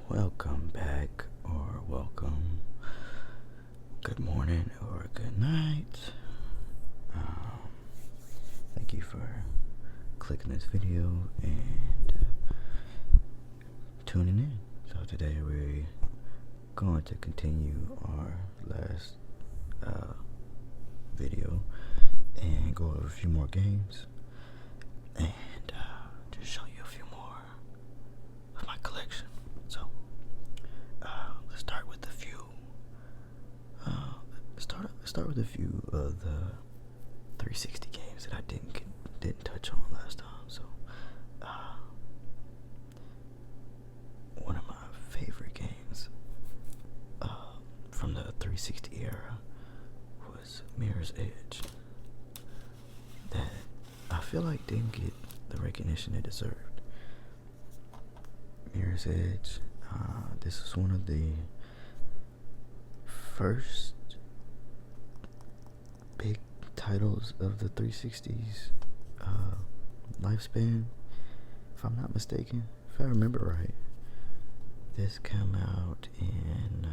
Welcome back, or welcome, good morning, or good night. Um, Thank you for clicking this video and tuning in. So today we're going to continue our last video and go over a few more games and just show you a few more of my collection. So let's start with a few. Start with a few of the 360 games that I didn't touch on last time. So one of my favorite games from the 360 era was Mirror's Edge. That I feel like didn't get the recognition it deserved. Mirror's Edge. This is one of the first big titles of the 360's lifespan, if I'm not mistaken. If I remember right, this came out in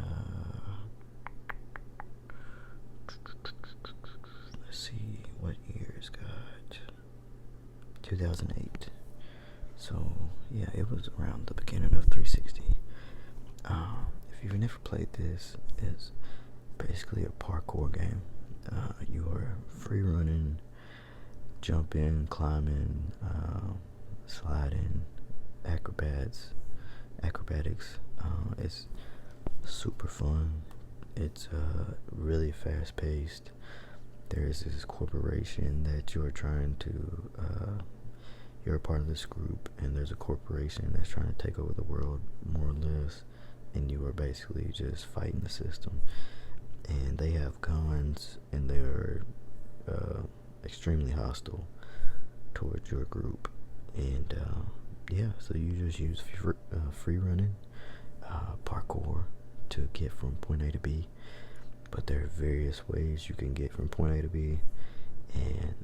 let's see, what year's got 2008. So yeah, it was around the beginning of 360. If you've never played this, it's basically a parkour game. You are free running, jumping, climbing, sliding, acrobatics. It's super fun. It's really fast paced. There's this corporation that you're trying to you're a part of this group, and there's a corporation that's trying to take over the world, more or less, and you are basically just fighting the system. And they have guns, and they're extremely hostile towards your group. And so you just use free running, parkour to get from point A to B. But there are various ways you can get from point A to B, and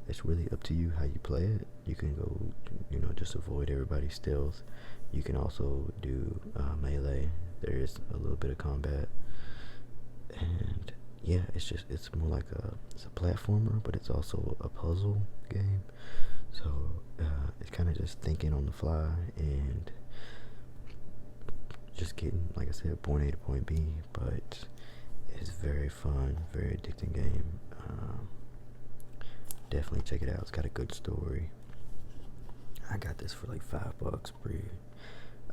it's really up to you how you play it. You can go, just avoid everybody's stealth. You can also do melee. There is a little bit of combat, and yeah, it's more like it's a platformer, but it's also a puzzle game. So it's kind of just thinking on the fly and just getting, like I said, point A to point B. But it's very fun, very addicting game. Definitely check it out. It's got a good story. I got this for like $5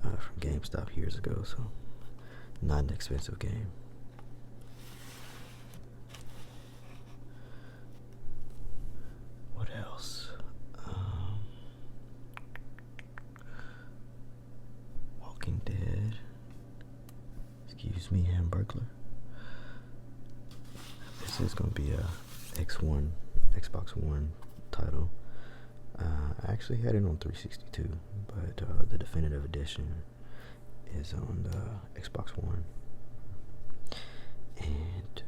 from GameStop years ago, so not an expensive game. What else? Walking Dead. Excuse me, Hamburglar. This is gonna be a Xbox One title. I actually had it on 362, but the definitive edition is on the Xbox One. And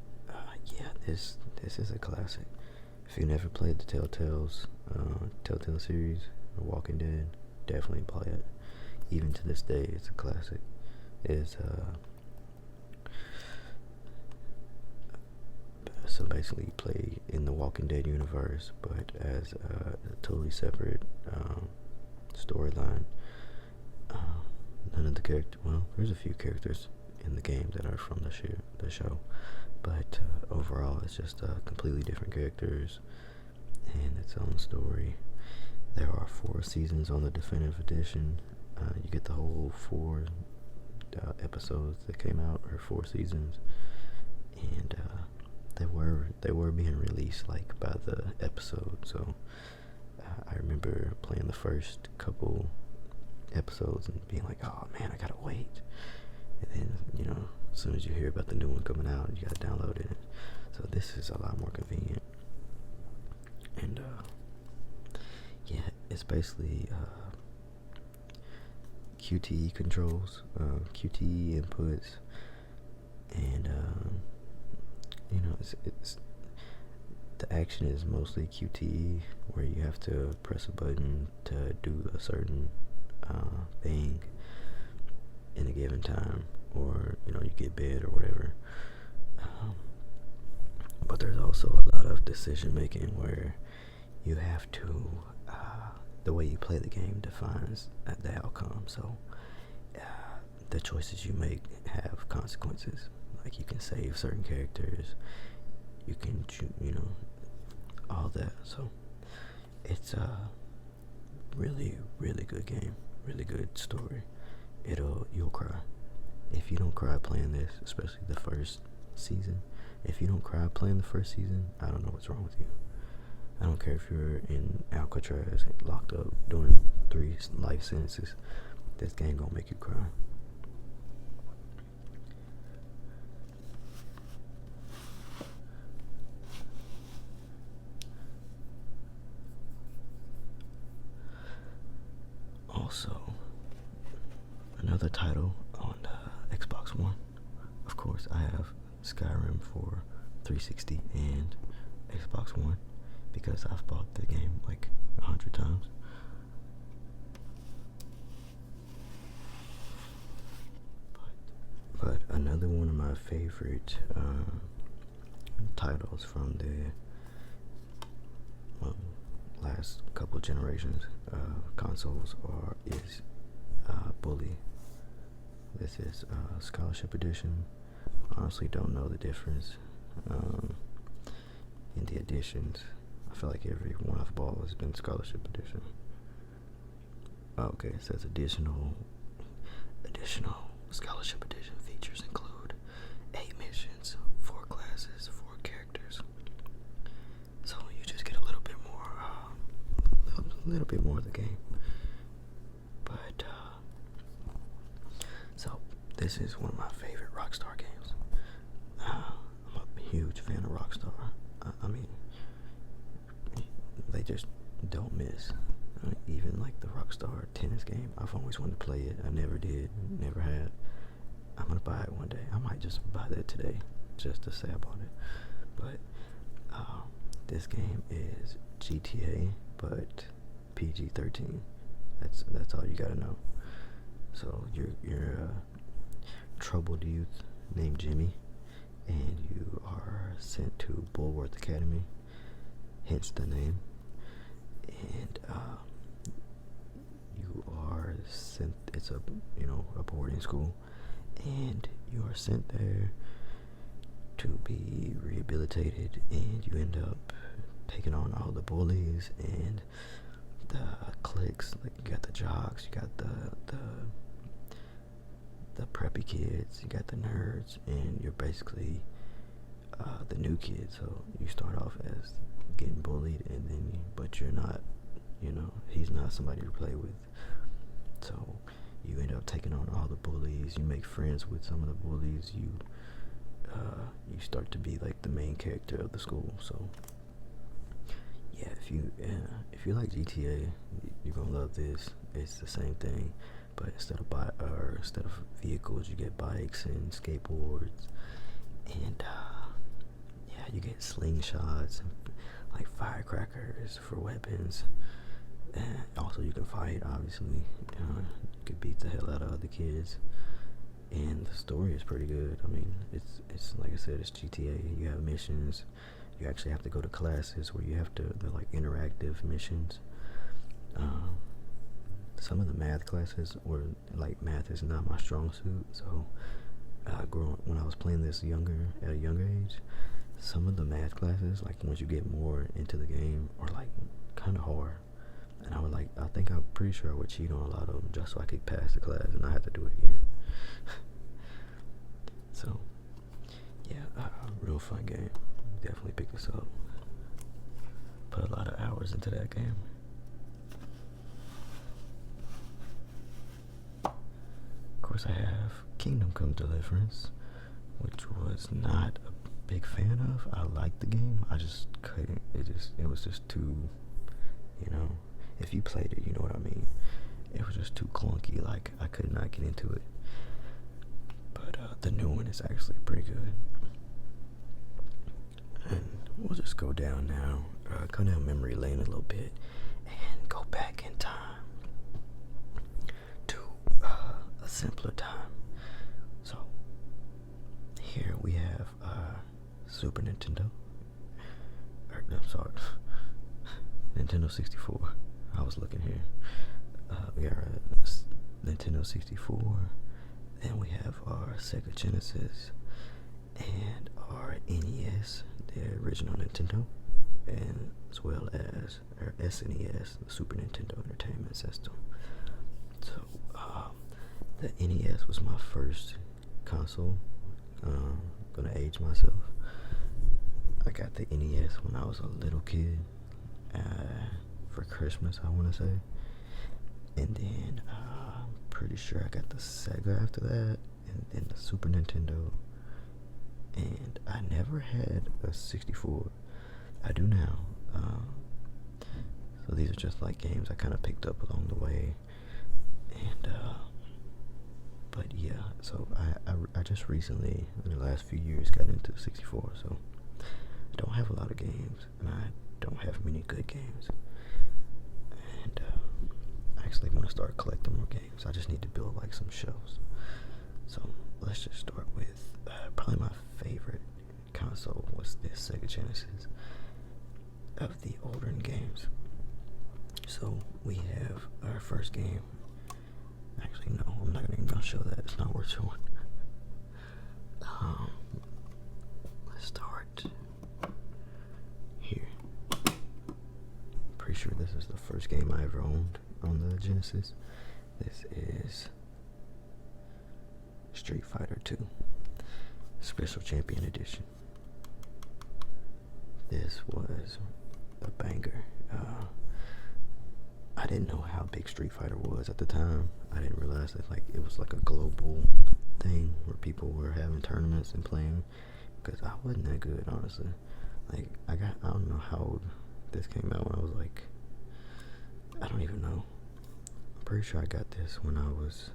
this is a classic. If you never played the Telltale series, The Walking Dead, definitely play it. Even to this day, it's a classic. So basically you play in the Walking Dead universe, but as a totally separate storyline. None of the there's a few characters in the game that are from the show, but overall it's just completely different characters and its own story. There are 4 seasons on the definitive edition. You get the whole 4 episodes that came out, or 4 seasons, and they were being released like by the episode. So I remember playing the first couple episodes and being like, oh man, I gotta wait. And then as soon as you hear about the new one coming out, you gotta download it. So this is a lot more convenient. And it's basically QTE controls, QTE inputs, and it's the action is mostly QTE, where you have to press a button to do a certain thing, and a given time, or you get bid or whatever. But there's also a lot of decision making where you have to, the way you play the game defines the outcome. So the choices you make have consequences. Like you can save certain characters, you can all that. So it's a really, really good game, really good story. You'll cry. If you don't cry playing this, especially the first season, if you don't cry playing the first season, I don't know what's wrong with you. I don't care if you're in Alcatraz locked up doing 3 life sentences. This game gonna make you cry. Also, another title on Xbox One. Of course, I have Skyrim for 360 and Xbox One because I've bought the game like 100 times. But another one of my favorite titles from the last couple generations consoles is Bully. This is Scholarship Edition. Honestly, don't know the difference in the editions. I feel like every one I've bought has been Scholarship Edition. Okay, it says additional Scholarship Edition features include 8 missions, 4 classes, 4 characters. So you just get a little bit more of the game. But so this is one of my favorite Rockstar games. I'm a huge fan of Rockstar. I mean, they just don't miss. Even like the Rockstar tennis game, I've always wanted to play it. I never did, never had. I'm gonna buy it one day. I might just buy that today, just to say I bought it. But this game is GTA, but PG-13. That's all you gotta know. So you're a troubled youth named Jimmy, and you are sent to Bulworth Academy, hence the name. And you are sent. It's a boarding school, and you are sent there to be rehabilitated. And you end up taking on all the bullies and the cliques. Like you got the jocks, you got the preppy kids, you got the nerds, and you're basically the new kid. So you start off as getting bullied, and then but you're not, he's not somebody to play with. So you end up taking on all the bullies. You make friends with some of the bullies. You start to be like the main character of the school. So yeah, if you like GTA, you're gonna love this. It's the same thing, but instead of vehicles, you get bikes and skateboards, and you get slingshots and like firecrackers for weapons. And also you can fight, obviously. You can beat the hell out of other kids. And the story is pretty good. I mean, it's like I said, it's GTA. You have missions. You actually have to go to classes where they're like interactive missions. Some of the math classes were like, math is not my strong suit. So when I was playing this at a younger age, some of the math classes, like once you get more into the game, are like kind of hard. And I'm pretty sure I would cheat on a lot of them just so I could pass the class and not have to do it again. So, yeah, real fun game. Definitely pick this up. Put a lot of hours into that game. Of course, I have Kingdom Come Deliverance, which was not a big fan of. I liked the game. I just couldn't. It was just too, if you played it, you know what I mean. It was just too clunky. Like, I could not get into it. But the new one is actually pretty good. And we'll just go down now, go down memory lane a little bit, and go back in time to a simpler time. Super Nintendo. I'm sorry, Nintendo 64. I was looking here. We got Nintendo 64. Then we have our Sega Genesis and our NES, the original Nintendo, and as well as our SNES, the Super Nintendo Entertainment System. So the NES was my first console. Gonna age myself. I got the NES when I was a little kid, for Christmas, I want to say. And then I'm pretty sure I got the Sega after that, and then the Super Nintendo. And I never had a 64. I do now. So these are just like games I kind of picked up along the way. And but yeah, so I just recently, in the last few years, got into 64. So I don't have a lot of games, and I don't have many good games. And I actually want to start collecting more games. I just need to build like some shelves. So let's just start with probably my favorite console was the Sega Genesis of the older games. So we have our first game. Actually, no, I'm not even gonna show that. It's not worth showing. Let's start here. Pretty sure this is the first game I ever owned on the Genesis. This is Street Fighter 2 Special Champion Edition. This was a banger. I didn't know how big Street Fighter was at the time. I didn't realize that it was like a global thing where people were having tournaments and playing, because I wasn't that good, honestly. I don't know how old this came out when I was I don't even know. I'm pretty sure I got this when I was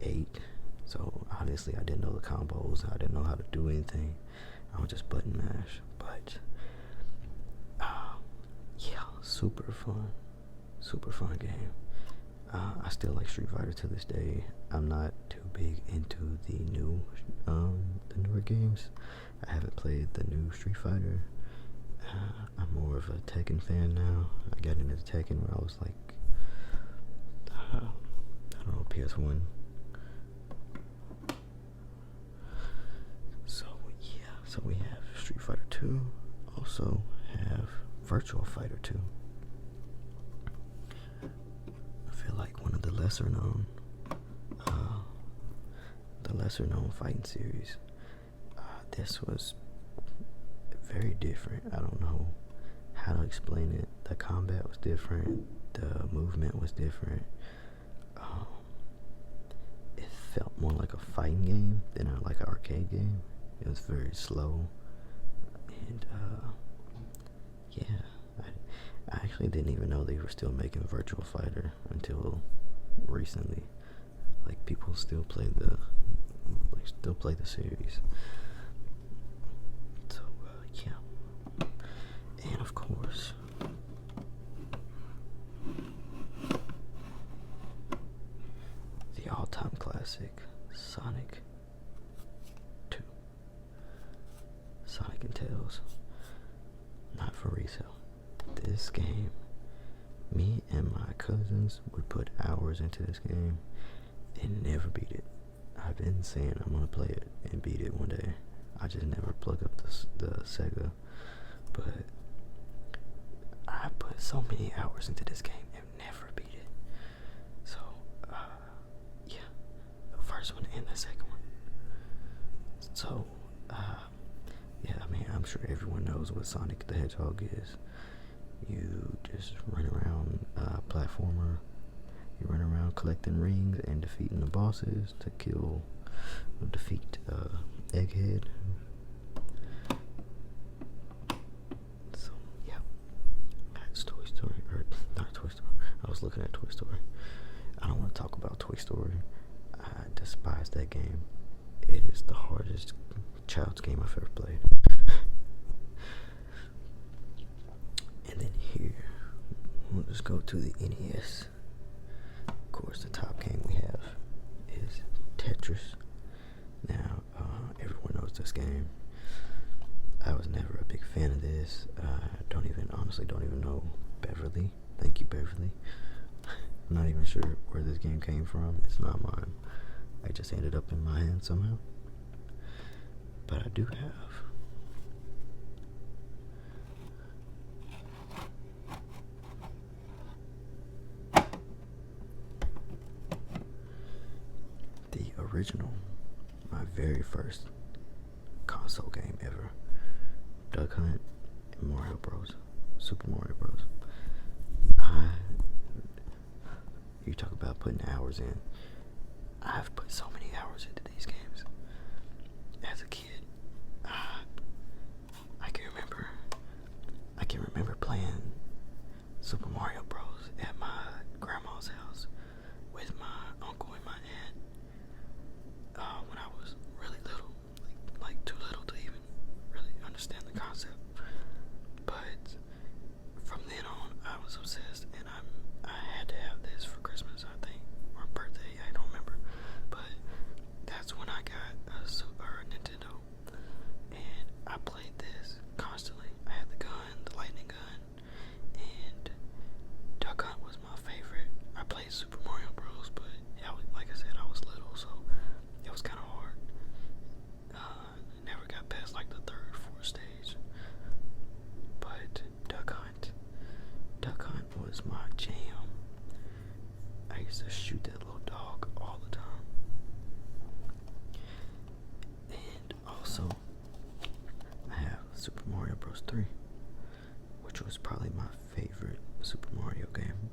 8. So obviously I didn't know the combos. I didn't know how to do anything. I would just button mash. But yeah, super fun game. I still like Street Fighter to this day. I'm not too big into the newer games. I haven't played the new Street Fighter. I'm more of a Tekken fan now. I got into Tekken when I was I don't know, PS1. So yeah, so we have Street Fighter 2. Also have Virtua Fighter 2. I feel like one of the lesser known fighting series. This was very different. I don't know how to explain it. The combat was different. The movement was different. It felt more like a fighting game than an arcade game. It was very slow. And yeah, I actually didn't even know they were still making Virtua Fighter until recently. People still play the series. So yeah, and of course, the all-time classic, Sonic 2. Sonic and Tails. Not for resale. This game, me and my cousins would put hours into this game and never beat it. I've been saying I'm gonna play it and beat it one day. I just never plug up the Sega. But I put so many hours into this game and never beat it. So, yeah, the first one and the second one. So, yeah, I mean, I'm sure everyone knows what Sonic the Hedgehog is. You just run around, platformer. You run around collecting rings and defeating the bosses to defeat Egghead. So yeah, that's Toy Story, or not Toy Story. I was looking at Toy Story. I don't want to talk about Toy Story. I despise that game. It is the hardest child's game I've ever played. And then here, we'll just go to the NES. Of course, the top game we have is Tetris. Now, everyone knows this game. sure where this game came from. It's not mine. I just ended up in my hand somehow. But I do have the original, my very first console game ever, Duck Hunt and Mario Bros. Super Mario Bros. You talk about putting hours in. I've put so many hours into these games. As a kid, I can remember playing Super Mario Bros. At my grandma's house with my uncle and my aunt when I was really little, like too little to even really understand the concept. But from then on, I was obsessed, and I had to have this for Christmas, I think, or birthday. I don't remember, but that's when I got a Nintendo, and I played this constantly. I had the gun, the lightning gun, and Duck Hunt was my favorite. I played Super Mario Bros, but like I said, I was little, so it was kind of hard. Never got past like the third, fourth stage. But Duck Hunt was my jam. I used to shoot that little dog all the time. And also, I have Super Mario Bros. 3, which was probably my favorite Super Mario game.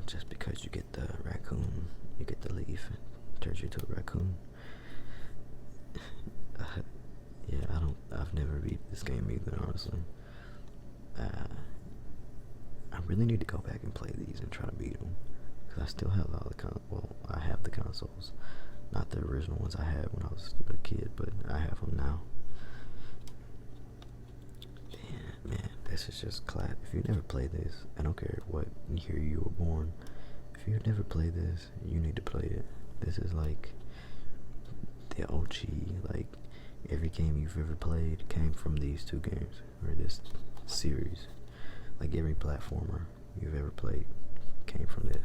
Just because you get the raccoon, you get the leaf, and it turns you into a raccoon. Yeah, I've never beat this game either, honestly. I really need to go back and play these and try to beat them, because I still have all the I have the consoles, not the original ones I had when I was a kid, but I have them now. And man, this is just class. If you never played this, I don't care what year you were born, if you've never played this, you need to play it. This is like the OG, like every game you've ever played came from these two games, or this series. Like every platformer you've ever played came from this.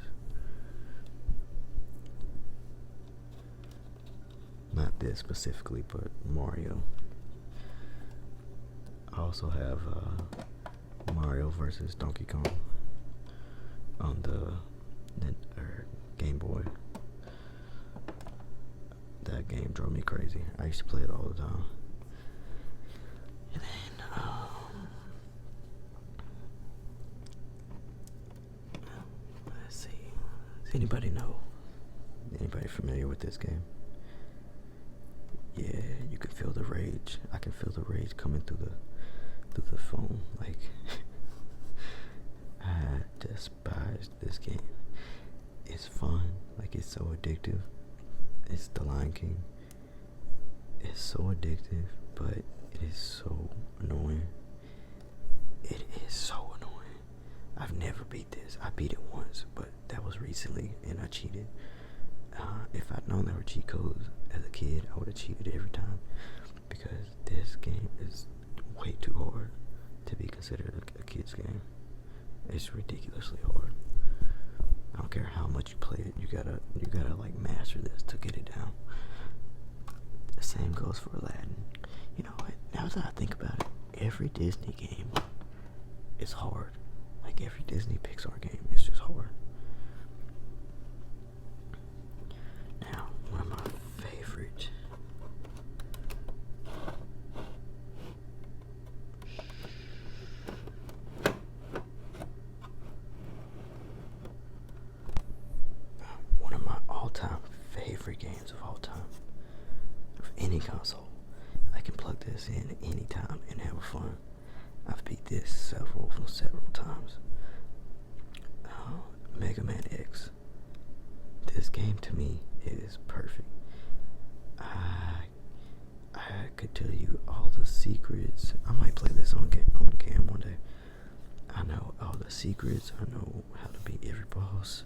Not this specifically, but Mario. I also have Mario versus Donkey Kong on the Game Boy. That game drove me crazy. I used to play it all the time. And then, let's see. Does anybody know? Anybody familiar with this game? Yeah, you can feel the rage. I can feel the rage coming through the phone. Like, I despise this game. It's fun. Like, it's so addictive. It's The Lion King. It's so addictive, but it is so annoying. It is so annoying. I've never beat this. I beat it once, but that was recently, and I cheated. If I'd known there were cheat codes as a kid, I would have cheated every time, because this game is way too hard to be considered a kid's game. It's ridiculously hard. I don't care how much you play it, you gotta like master this to get it down. The same goes for Aladdin. You know what? Now that I think about it, every Disney game is hard. Like every Disney Pixar game is just hard. Now, one of my favorite all-time favorite games of all time, of any console. I can plug this in anytime and have fun. I've beat this several times. Mega Man X. This game to me is perfect. I could tell you all the secrets. I might play this on cam one day. I know all the secrets. I know how to beat every boss.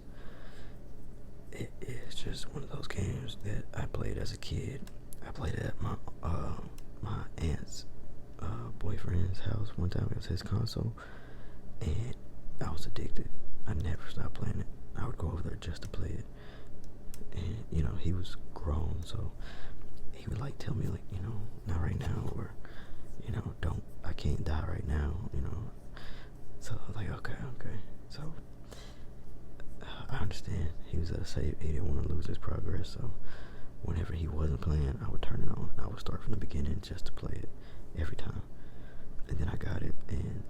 It is just one of those games that I played as a kid. I played it at my aunt's boyfriend's house one time. It was his console, and I was addicted. I never stopped playing it. I would go over there just to play it. And you know, he was grown, so he would like tell me like, you know, not right now, or you know, don't, I can't die right now, you know. So I was like, okay. So I understand. He was at a save. He didn't want to lose his progress, so whenever he wasn't playing, I would turn it on. I would start from the beginning just to play it every time. And then I got it, and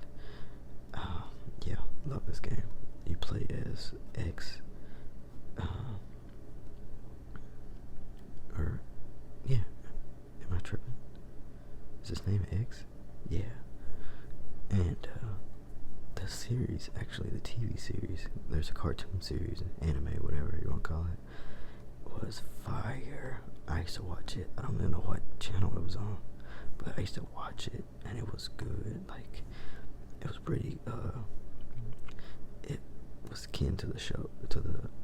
yeah, love this game. You play as X, or yeah, am I tripping? Is his name X? Yeah. And the series, actually the TV series, there's a cartoon series, anime, whatever you want to call it, was fire. I used to watch it. I don't even know what channel it was on, but I used to watch it, and it was good. Like, it was pretty, it was akin to the show, to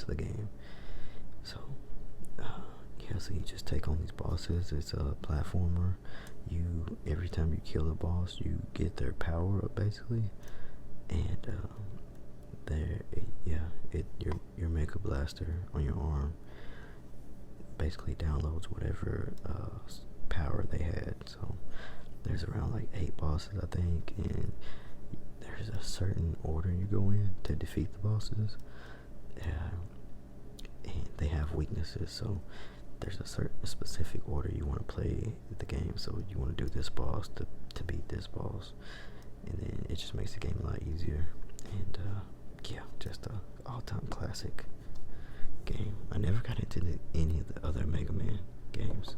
the game. So yeah, so you just take on these bosses. It's a platformer. You, every time you kill a boss, you get their power up, basically. And your Mega Blaster on your arm basically downloads whatever power they had. So there's around like 8 bosses, I think, and there's a certain order you go in to defeat the bosses. And they have weaknesses, so there's a certain specific order you want to play the game. So you want to do this boss to beat this boss, and then it just makes the game a lot easier. And yeah, just a all-time classic game. I never got into any of the other Mega Man games,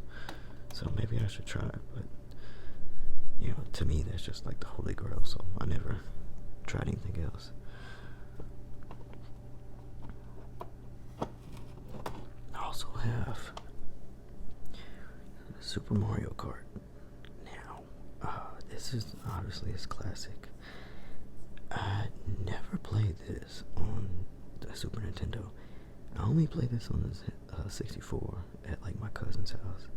so maybe I should try it. But you know, to me, that's just like the holy grail. So I never tried anything else. I also have Super Mario Kart. Now, this is obviously a classic. I never played this on the Super Nintendo. I only played this on the 64 at like my cousin's house.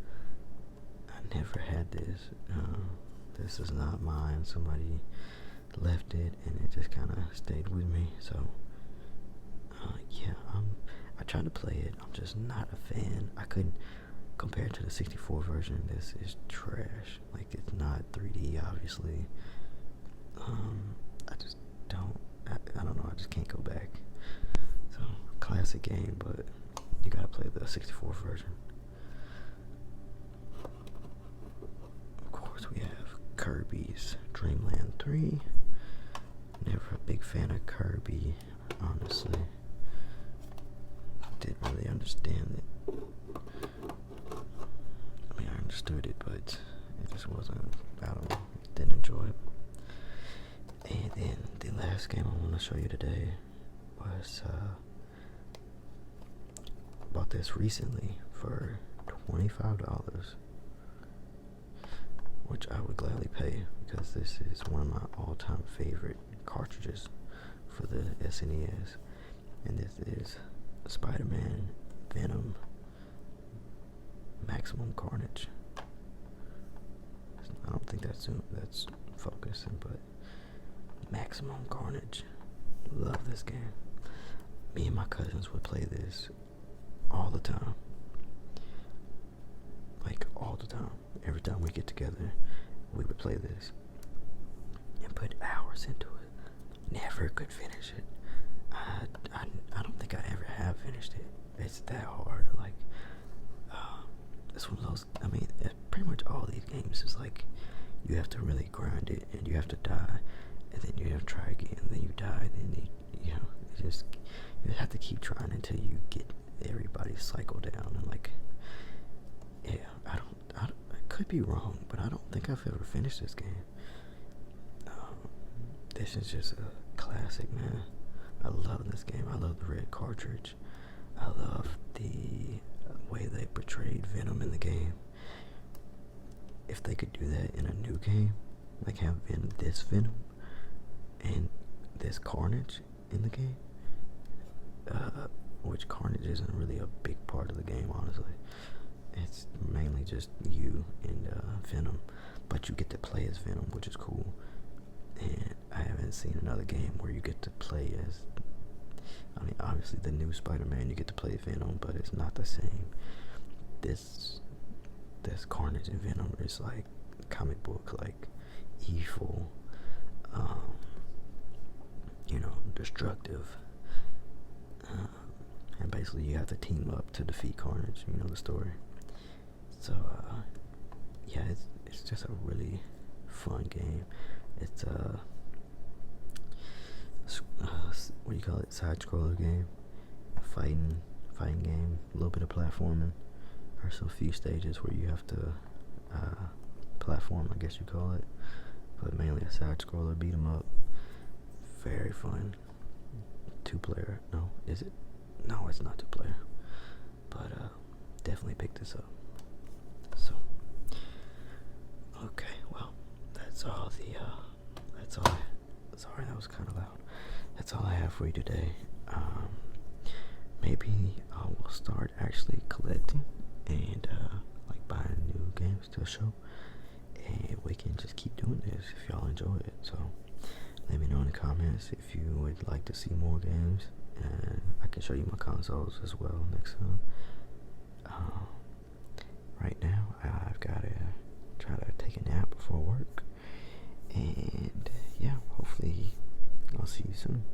I never had this. This is not mine. Somebody left it, and it just kind of stayed with me. So yeah, I tried to play it. I'm just not a fan. I couldn't compare it to the 64 version. This is trash. Like, it's not 3D, obviously. I just don't. I don't know. I just can't go back. So, classic game, but you gotta play the 64 version. Of course, we have Kirby's Dream Land 3. Never a big fan of Kirby, honestly. Didn't really understand it. I mean, I understood it, but it just wasn't, I don't know, didn't enjoy it. And then the last game I want to show you today was, bought this recently for $25, which I would gladly pay, because this is one of my all-time favorite cartridges for the SNES, and this is Spider-Man Venom Maximum Carnage. I don't think that's focusing, but Maximum Carnage. Love this game. Me and my cousins would play this all the time. Like, all the time. Every time we get together, we would play this and put hours into it. Never could finish it. I don't think I ever have finished it. It's that hard. Like, it's one of those, I mean, pretty much all these games is like, you have to really grind it, and you have to die, and then you have to try again, and then you die, and then you have to keep trying until you get everybody's cycle down. And like, yeah, I could be wrong, but I don't think I've ever finished this game. This is just a classic, man. I love this game. I love the red cartridge. I love the way they portrayed Venom in the game. If they could do that in a new game, like have this Venom and this Carnage in the game, which Carnage isn't really a big part of the game, honestly. It's mainly just you and Venom, but you get to play as Venom, which is cool. And I haven't seen another game where you get to play as I mean, obviously the new Spider-Man you get to play Venom, but it's not the same. This Carnage and Venom is like comic book, like evil, destructive, and basically you have to team up to defeat Carnage. You know the story. So yeah, it's just a really fun game. It's what do you call it? Side scroller game, fighting game, a little bit of platforming. There's a few stages where you have to platform, I guess you call it, but mainly a side scroller, beat 'em up. Very fun. 2-player. No, is it? No, it's not 2-player. But definitely pick this up. So, okay, well, that's all the sorry, that was kind of loud. That's all I have for you today. Maybe I will start actually collecting and like buying new games to show, and we can just keep doing this if y'all enjoy it. So let me know in the comments if you would like to see more games, and I can show you my consoles as well next time. Right now I've got to try to take a nap before work, and yeah, hopefully I'll see you soon.